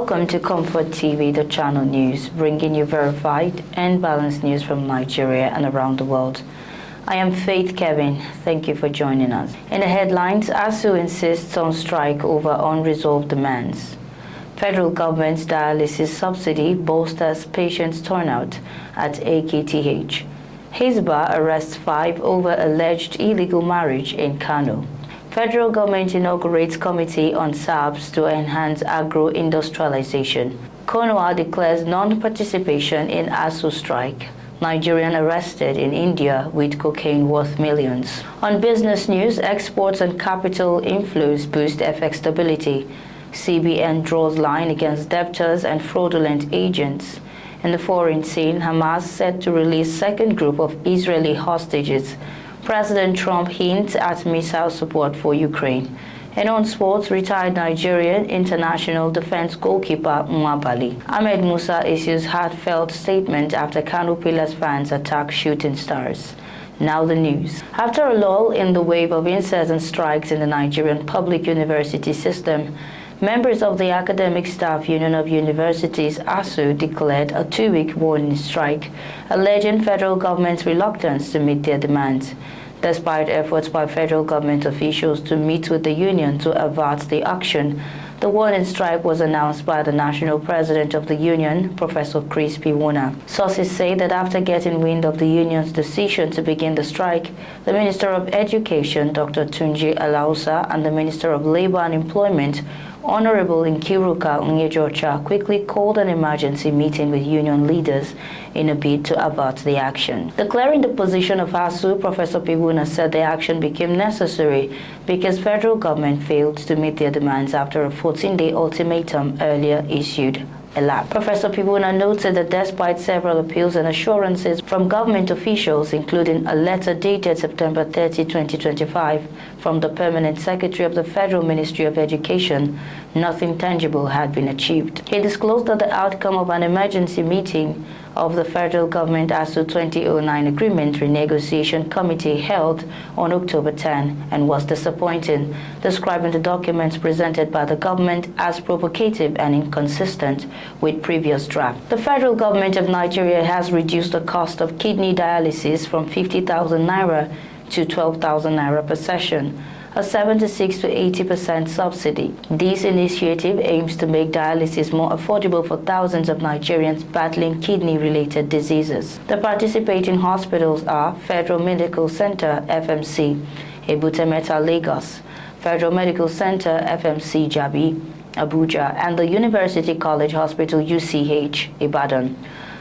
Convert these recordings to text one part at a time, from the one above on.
Welcome to ComfortTV.channel news, bringing you verified and balanced news from Nigeria and around the world. I am Faith Kevin. Thank you for joining us. In the headlines, ASUU insists on strike over unresolved demands. Federal government's dialysis subsidy bolsters patients' turnout at AKTH. Hisbah arrests 5 over alleged illegal marriage in Kano. Federal government inaugurates committee on SABs to enhance agro-industrialization. CONUA declares non-participation in ASUU strike. Nigerian arrested in India with cocaine worth millions. On business news, exports and capital inflows boost FX stability. CBN draws line against debtors and fraudulent agents. In the foreign scene, Hamas set to release second group of Israeli hostages. President Trump hints at missile support for Ukraine. And on sports, retired Nigerian international defense goalkeeper Nwabali Ahmed Musa issues heartfelt statement after Kano Pillars fans attack shooting stars. Now the news. After a lull in the wave of incessant strikes in the Nigerian public university system, members of the Academic Staff Union of Universities ASUU declared a 2-week warning strike, alleging federal government's reluctance to meet their demands. Despite efforts by federal government officials to meet with the union to avert the action, the warning strike was announced by the national president of the union, Professor Chris Piwuna. Sources say that after getting wind of the union's decision to begin the strike, the Minister of Education, Dr. Tunji Alausa, and the Minister of Labor and Employment, Honorable Nkiruka Onyejocha, quickly called an emergency meeting with union leaders in a bid to avert the action. Declaring the position of ASUU, Professor Piwuna said the action became necessary because federal government failed to meet their demands after a 14-day ultimatum earlier issued. Professor Piwuna noted that despite several appeals and assurances from government officials, including a letter dated September 30, 2025, from the Permanent Secretary of the Federal Ministry of Education, nothing tangible had been achieved. He disclosed that the outcome of an emergency meeting of the Federal Government ASUU 2009 Agreement Renegotiation Committee held on October 10 and was disappointing, describing the documents presented by the government as provocative and inconsistent with previous drafts. The federal government of Nigeria has reduced the cost of kidney dialysis from 50,000 naira to 12,000 naira per session, a 76 to 80% subsidy. This initiative aims to make dialysis more affordable for thousands of Nigerians battling kidney-related diseases. The participating hospitals are Federal Medical Center (FMC), Ebutemeta, Lagos, Federal Medical Center (FMC), Jabi, Abuja, and the University College Hospital (UCH), Ibadan.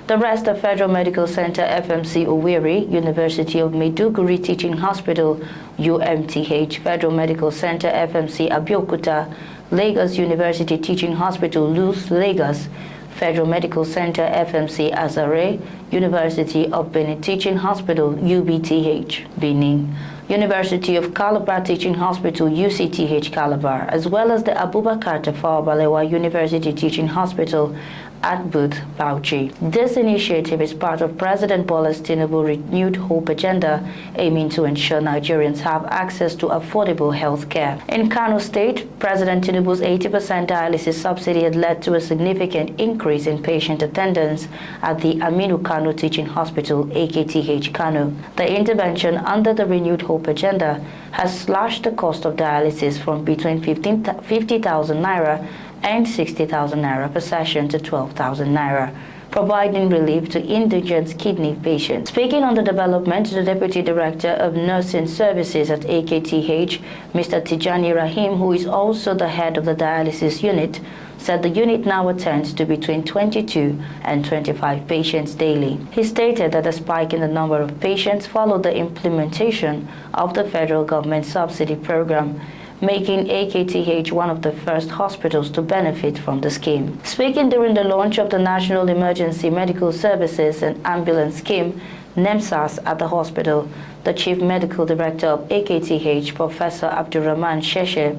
The rest are Federal Medical Center FMC Owerri, University of Maiduguri Teaching Hospital UMTH, Federal Medical Center FMC Abeokuta, Lagos University Teaching Hospital LUTH, Lagos, Federal Medical Center FMC Azare, University of Benin Teaching Hospital UBTH, Benin, University of Calabar Teaching Hospital UCTH Calabar, as well as the Abubakar Tafawa Balewa University Teaching Hospital at Booth, Bauchi. This initiative is part of President Bola Tinubu's renewed hope agenda, aiming to ensure Nigerians have access to affordable health care. In Kano State, President Tinubu's 80% dialysis subsidy had led to a significant increase in patient attendance at the Aminu Kano Teaching Hospital, AKTH Kano. The intervention under the renewed hope agenda has slashed the cost of dialysis from between 50,000 naira and 60,000 naira per session to 12,000 naira, providing relief to indigent kidney patients. Speaking on the development, the Deputy Director of Nursing Services at AKTH, Mr. Tijani Rahim, who is also the head of the dialysis unit, said the unit now attends to between 22 and 25 patients daily. He stated that the spike in the number of patients followed the implementation of the federal government subsidy program, making AKTH one of the first hospitals to benefit from the scheme. Speaking during the launch of the National Emergency Medical Services and Ambulance Scheme, NEMSAS, at the hospital, the Chief Medical Director of AKTH, Professor Abdurrahman Sheshe,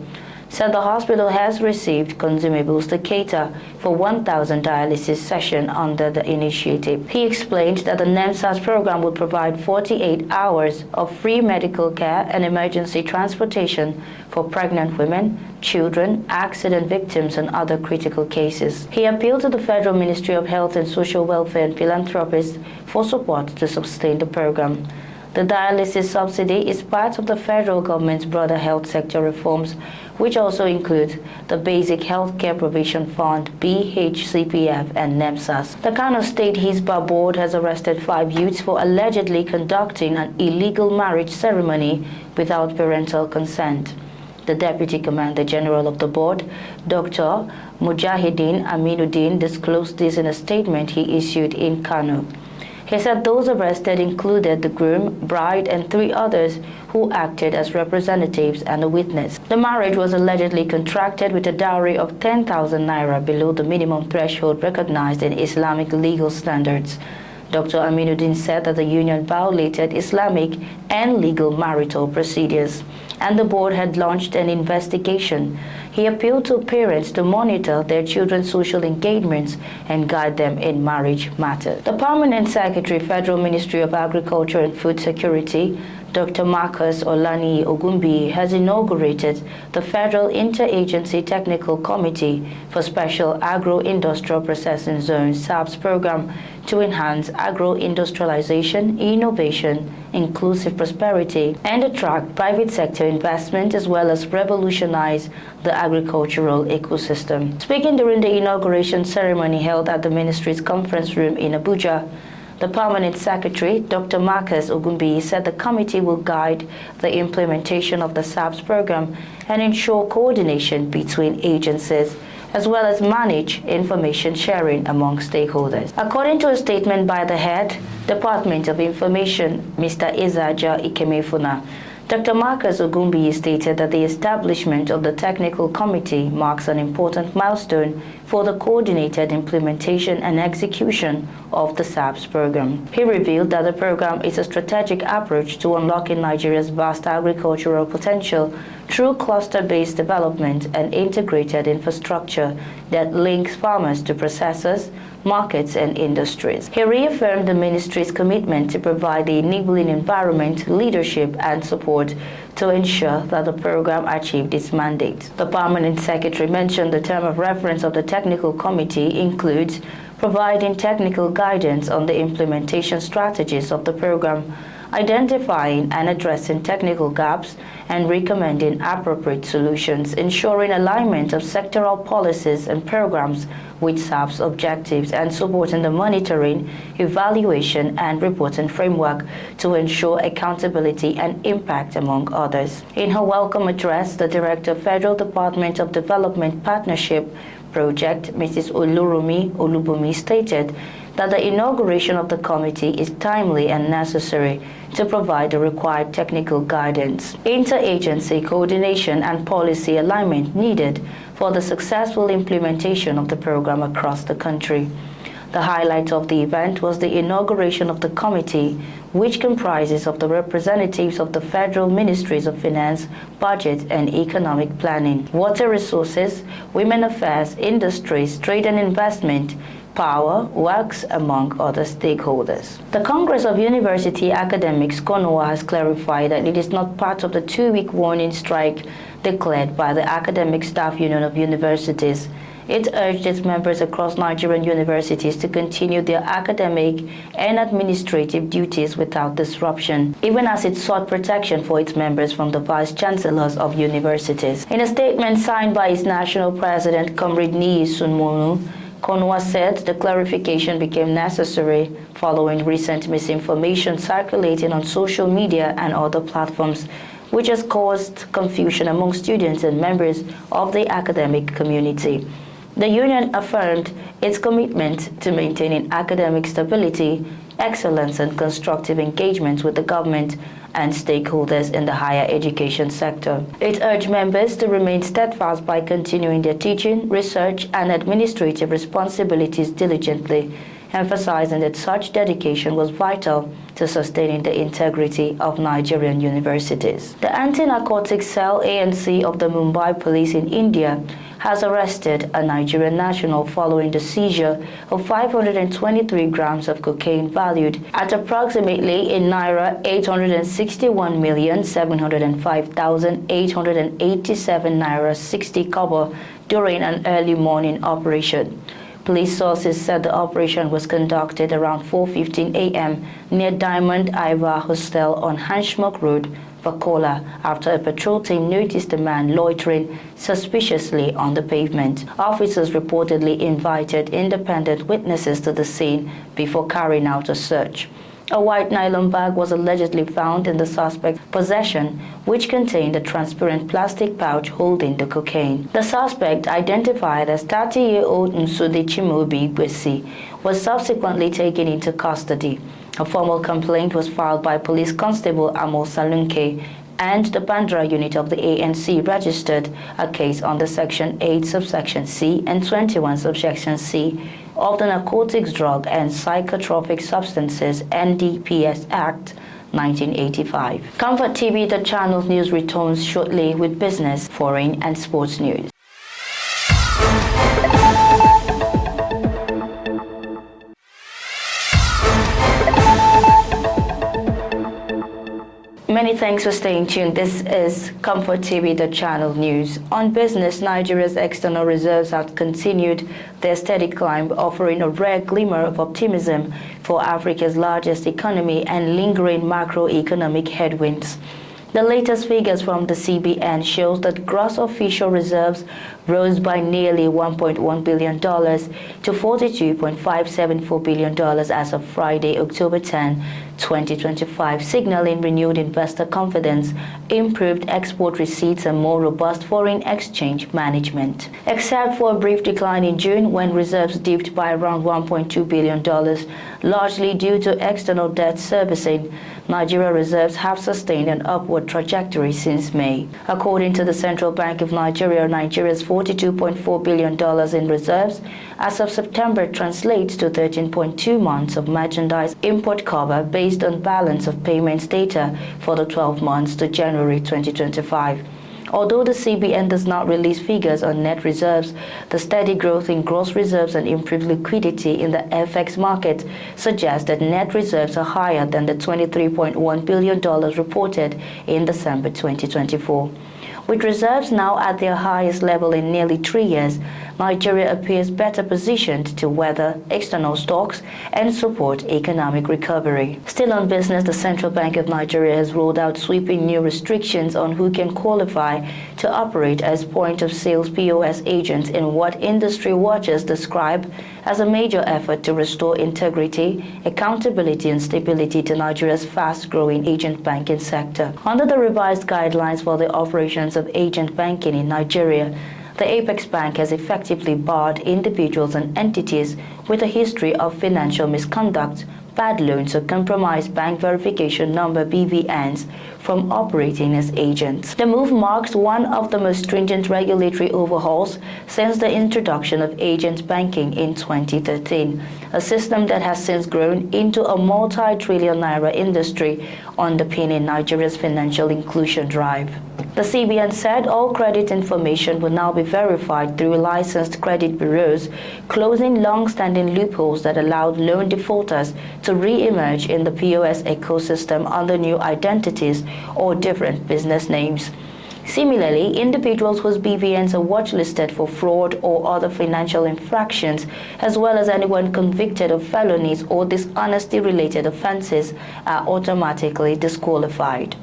said the hospital has received consumables to cater for 1,000 dialysis sessions under the initiative. He explained that the NEMSAS program will provide 48 hours of free medical care and emergency transportation for pregnant women, children, accident victims, and other critical cases. He appealed to the Federal Ministry of Health and Social Welfare and philanthropists for support to sustain the program. The dialysis subsidy is part of the federal government's broader health sector reforms, which also include the Basic Healthcare Provision Fund, BHCPF, and NEMSAS. The Kano State Hisbah Board has arrested 5 youths for allegedly conducting an illegal marriage ceremony without parental consent. The Deputy Commander General of the board, Dr. Mujahideen Aminuddin, disclosed this in a statement he issued in Kano. He said those arrested included the groom, bride, and 3 others who acted as representatives and a witness. The marriage was allegedly contracted with a dowry of 10,000 naira below the minimum threshold recognized in Islamic legal standards. Dr. Aminuddin said that the union violated Islamic and legal marital procedures, and the board had launched an investigation. He appealed to parents to monitor their children's social engagements and guide them in marriage matters. The Permanent Secretary, Federal Ministry of Agriculture and Food Security, Dr. Marcus Olani Ogumbi, has inaugurated the Federal Interagency Technical Committee for Special Agro-Industrial Processing Zones SAPS program to enhance agro-industrialization, innovation, inclusive prosperity, and attract private sector investment, as well as revolutionize the agricultural ecosystem. Speaking during the inauguration ceremony held at the ministry's conference room in Abuja, the Permanent Secretary, Dr. Marcus Ogumbi, said the committee will guide the implementation of the SAPS program and ensure coordination between agencies, as well as manage information sharing among stakeholders. According to a statement by the head, Department of Information, Mr. Izaja Ikemefuna, Dr. Marcus Ogumbi stated that the establishment of the technical committee marks an important milestone for the coordinated implementation and execution of the SAPS program. He revealed that the program is a strategic approach to unlocking Nigeria's vast agricultural potential through cluster-based development and integrated infrastructure that links farmers to processors, markets, and industries. He reaffirmed the ministry's commitment to provide the enabling environment, leadership, and support to ensure that the program achieved its mandate. The Permanent Secretary mentioned the term of reference of the technical committee includes providing technical guidance on the implementation strategies of the program, identifying and addressing technical gaps, and recommending appropriate solutions, ensuring alignment of sectoral policies and programs with SAP's objectives, and supporting the monitoring, evaluation, and reporting framework to ensure accountability and impact, among others. In her welcome address, the Director of Federal Department of Development Partnership Project, Mrs. Olurumi Olubumi, stated that the inauguration of the committee is timely and necessary to provide the required technical guidance, interagency coordination, and policy alignment needed for the successful implementation of the program across the country. The highlight of the event was the inauguration of the committee, which comprises of the representatives of the Federal Ministries of Finance, Budget, and Economic Planning, Water Resources, Women Affairs, Industries, Trade and Investment, Power, Works, among other stakeholders. The Congress of University Academics, CONUA, has clarified that it is not part of the 2-week warning strike declared by the Academic Staff Union of Universities. It urged its members across Nigerian universities to continue their academic and administrative duties without disruption, even as it sought protection for its members from the vice-chancellors of universities. In a statement signed by its national president, Comrade Niyi Sunmonu, CONUA said the clarification became necessary following recent misinformation circulating on social media and other platforms, which has caused confusion among students and members of the academic community. The union affirmed its commitment to maintaining academic stability, excellence, and constructive engagement with the government and stakeholders in the higher education sector. It urged members to remain steadfast by continuing their teaching, research, and administrative responsibilities diligently, emphasizing that such dedication was vital to sustaining the integrity of Nigerian universities. The Anti-Narcotics Cell ANC of the Mumbai Police in India has arrested a Nigerian national following the seizure of 523 grams of cocaine valued at approximately in Naira 861,705,887 Naira 60 kobo during an early morning operation. Police sources said the operation was conducted around 4:15 a.m. near Diamond Iva Hostel on Hanshmok Road, Vakola, after a patrol team noticed a man loitering suspiciously on the pavement. Officers reportedly invited independent witnesses to the scene before carrying out a search. A white nylon bag was allegedly found in the suspect's possession, which contained a transparent plastic pouch holding the cocaine. The suspect, identified as 30-year-old Nsude Chimobi Bwesi, was subsequently taken into custody. A formal complaint was filed by Police Constable Amo Salunke, and the Bandra unit of the ANC registered a case under Section 8 subsection C and 21 subsection C of the Narcotics, Drug and Psychotropic Substances NDPS Act 1985. ComfortTV.channel news returns shortly with business, foreign and sports news. Many thanks for staying tuned. This is ComfortTV.channel news. On business, Nigeria's external reserves have continued their steady climb, offering a rare glimmer of optimism for Africa's largest economy and lingering macroeconomic headwinds. The latest figures from the CBN shows that gross official reserves rose by nearly $1.1 billion to $42.574 billion as of Friday, October 10, 2025, signaling renewed investor confidence, improved export receipts, and more robust foreign exchange management. Except for a brief decline in June, when reserves dipped by around $1.2 billion, largely due to external debt servicing, Nigeria reserves have sustained an upward trajectory since May. According to the Central Bank of Nigeria, Nigeria's $42.4 billion in reserves as of September translates to 13.2 months of merchandise import cover based on balance of payments data for the 12 months to January 2025. Although the CBN does not release figures on net reserves, the steady growth in gross reserves and improved liquidity in the FX market suggests that net reserves are higher than the $23.1 billion reported in December 2024. With reserves now at their highest level in nearly 3 years, Nigeria appears better positioned to weather external shocks and support economic recovery. Still on business, the Central Bank of Nigeria has rolled out sweeping new restrictions on who can qualify to operate as point-of-sales POS agents in what industry watchers describe as a major effort to restore integrity, accountability, and stability to Nigeria's fast-growing agent banking sector. Under the revised guidelines for the operations of agent banking in Nigeria, the Apex Bank has effectively barred individuals and entities with a history of financial misconduct, bad loans, or compromised bank verification number BVNs from operating as agents. The move marks one of the most stringent regulatory overhauls since the introduction of agent banking in 2013, a system that has since grown into a multi-trillion naira industry underpinning Nigeria's financial inclusion drive. The CBN said all credit information will now be verified through licensed credit bureaus, closing long-standing loopholes that allowed loan defaulters to re-emerge in the POS ecosystem under new identities or different business names. Similarly, individuals whose BVNs are watchlisted for fraud or other financial infractions, as well as anyone convicted of felonies or dishonesty-related offenses, are automatically disqualified.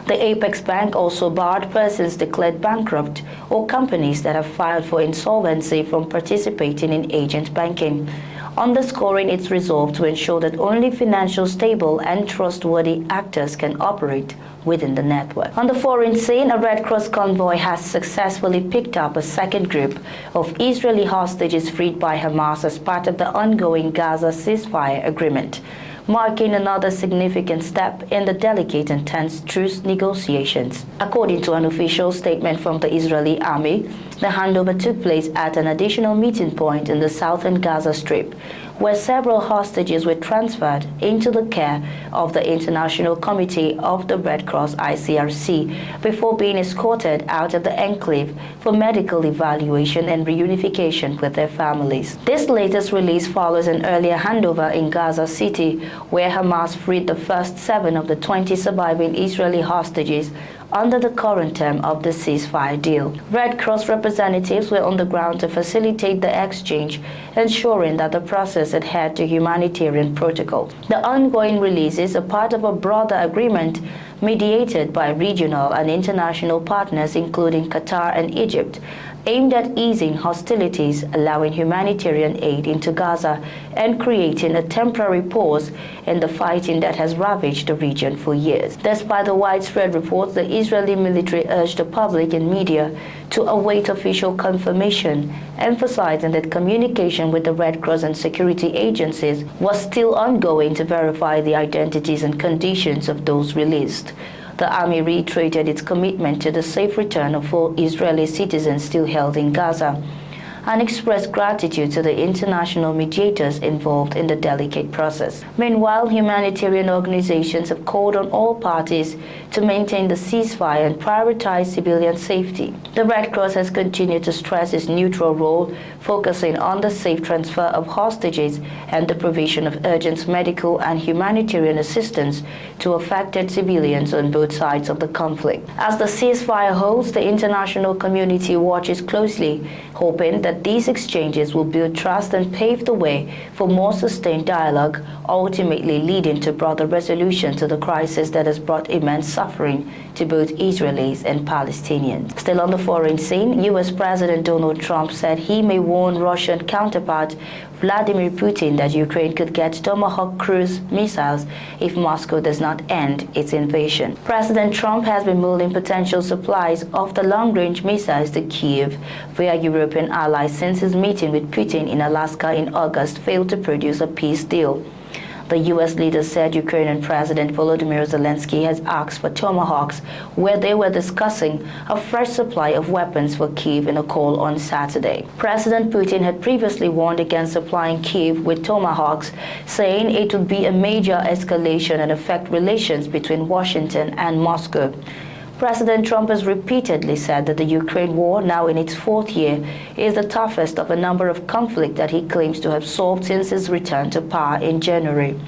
The Apex Bank also barred persons declared bankrupt or companies that have filed for insolvency from participating in agent banking, underscoring its resolve to ensure that only financially stable and trustworthy actors can operate within the network. On the foreign scene, a Red Cross convoy has successfully picked up a second group of Israeli hostages freed by Hamas as part of the ongoing Gaza ceasefire agreement. marking another significant step in the delicate and tense truce negotiations. According to an official statement from the Israeli army, the handover took place at an additional meeting point in the southern Gaza Strip, where several hostages were transferred into the care of the International Committee of the Red Cross (ICRC) before being escorted out of the enclave for medical evaluation and reunification with their families. This latest release follows an earlier handover in Gaza City, where Hamas freed the first 7 of the 20 surviving Israeli hostages under the current term of the ceasefire deal. Red Cross representatives were on the ground to facilitate the exchange, ensuring that the process adhered to humanitarian protocol. The ongoing releases are part of a broader agreement mediated by regional and international partners including Qatar and Egypt, aimed at easing hostilities, allowing humanitarian aid into Gaza, and creating a temporary pause in the fighting that has ravaged the region for years. Despite the widespread reports, the Israeli military urged the public and media to await official confirmation, emphasizing that communication with the Red Cross and security agencies was still ongoing to verify the identities and conditions of those released. The army reiterated its commitment to the safe return of all Israeli citizens still held in Gaza and expressed gratitude to the international mediators involved in the delicate process. Meanwhile, humanitarian organizations have called on all parties to maintain the ceasefire and prioritize civilian safety. The Red Cross has continued to stress its neutral role, focusing on the safe transfer of hostages and the provision of urgent medical and humanitarian assistance to affected civilians on both sides of the conflict. As the ceasefire holds, the international community watches closely, hoping that these exchanges will build trust and pave the way for more sustained dialogue, ultimately leading to broader resolution to the crisis that has brought immense suffering to both Israelis and Palestinians. Still on the foreign scene, U.S. President Donald Trump said he may warn Russian counterpart Vladimir Putin that Ukraine could get Tomahawk cruise missiles if Moscow does not end its invasion. President Trump has been mulling potential supplies of the long-range missiles to Kyiv via European allies since his meeting with Putin in Alaska in August failed to produce a peace deal. The U.S. leader said Ukrainian President Volodymyr Zelensky has asked for Tomahawks, where they were discussing a fresh supply of weapons for Kyiv in a call on Saturday. President Putin had previously warned against supplying Kyiv with Tomahawks, saying it would be a major escalation and affect relations between Washington and Moscow. President Trump has repeatedly said that the Ukraine war, now in its 4th year, is the toughest of a number of conflicts that he claims to have solved since his return to power in January.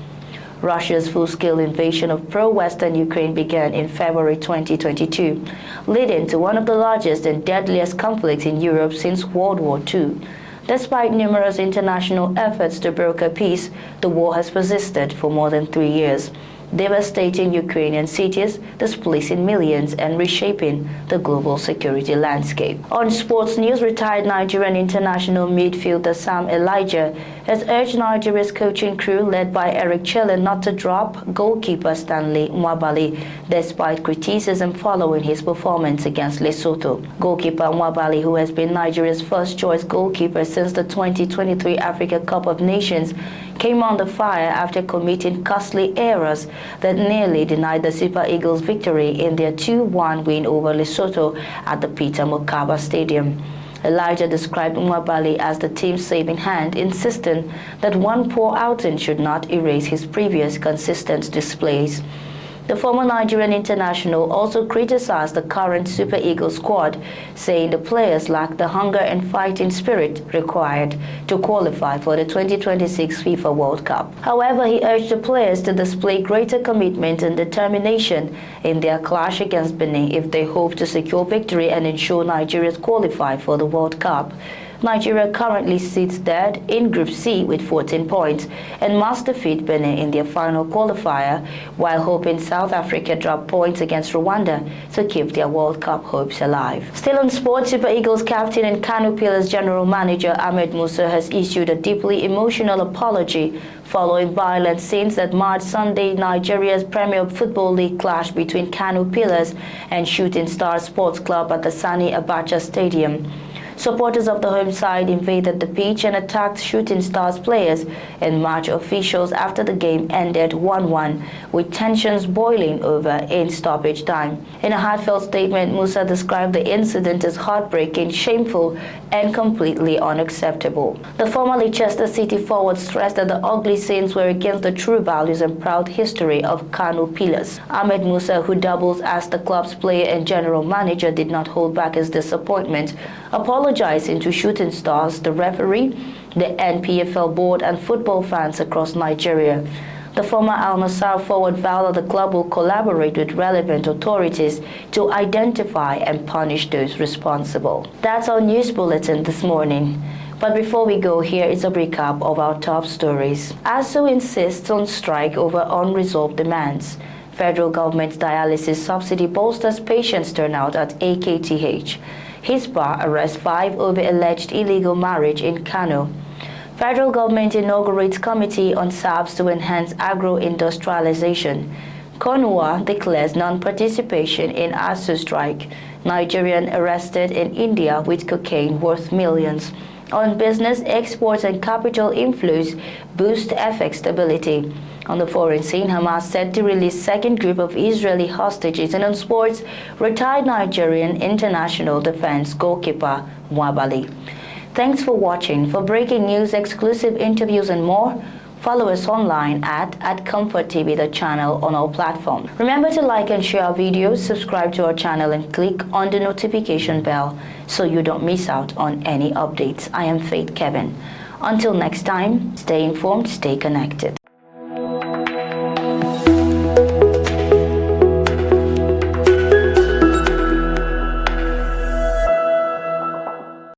Russia's full-scale invasion of pro-Western Ukraine began in February 2022, leading to one of the largest and deadliest conflicts in Europe since World War II. Despite numerous international efforts to broker peace, the war has persisted for more than 3 years, devastating Ukrainian cities, displacing millions, and reshaping the global security landscape. On sports news, retired Nigerian international midfielder Sam Elijah has urged Nigeria's coaching crew, led by Eric Chelle, not to drop goalkeeper Stanley Nwabali, despite criticism following his performance against Lesotho. Goalkeeper Nwabali, who has been Nigeria's first-choice goalkeeper since the 2023 Africa Cup of Nations, came under fire after committing costly errors that nearly denied the Super Eagles victory in their 2-1 win over Lesotho at the Peter Mokaba Stadium. Elijah described Nwabali as the team's saving hand, insisting that one poor outing should not erase his previous consistent displays. The former Nigerian international also criticized the current Super Eagles squad, saying the players lack the hunger and fighting spirit required to qualify for the 2026 FIFA World Cup. However, he urged the players to display greater commitment and determination in their clash against Benin if they hope to secure victory and ensure Nigeria's qualify for the World Cup. Nigeria currently sits third in Group C with 14 points and must defeat Benin in their final qualifier, while hoping South Africa drop points against Rwanda to keep their World Cup hopes alive. Still on sports, Super Eagles captain and CANU Pillars general manager Ahmed Musa has issued a deeply emotional apology following violent scenes that marred Sunday Nigeria's Premier Football League clash between CANU Pillars and Shooting Star Sports Club at the Sani Abacha Stadium. Supporters of the home side invaded the pitch and attacked Shooting Stars players and match officials after the game ended 1-1, with tensions boiling over in stoppage time. In a heartfelt statement, Musa described the incident as heartbreaking, shameful, and completely unacceptable. The former Leicester City forward stressed that the ugly scenes were against the true values and proud history of CONUA pillars. Ahmed Musa, who doubles as the club's player and general manager, did not hold back his disappointment, apologizing to Shooting Stars, the referee, the NPFL board, and football fans across Nigeria. The former Al Nassr forward vowed that the club will collaborate with relevant authorities to identify and punish those responsible. That's our news bulletin this morning. But before we go, here is a recap of our top stories. ASUU insists on strike over unresolved demands. Federal government dialysis subsidy bolsters patients' turnout at AKTH. Hisbah arrests 5 over alleged illegal marriage in Kano. Federal government inaugurates committee on SABs to enhance agro-industrialization. CONUA declares non-participation in ASUU strike. Nigerian arrested in India with cocaine worth millions. On business, exports and capital inflows boost FX stability. On the foreign scene, Hamas set to release second group of Israeli hostages. And on sports, retired Nigerian international defense goalkeeper Mwabali. Thanks for watching. For breaking news, exclusive interviews and more, follow us online at ComfortTV.channel on all platforms. Remember to like and share our videos, subscribe to our channel and click on the notification bell so you don't miss out on any updates. I am Faith Kevin. Until next time, stay informed, stay connected.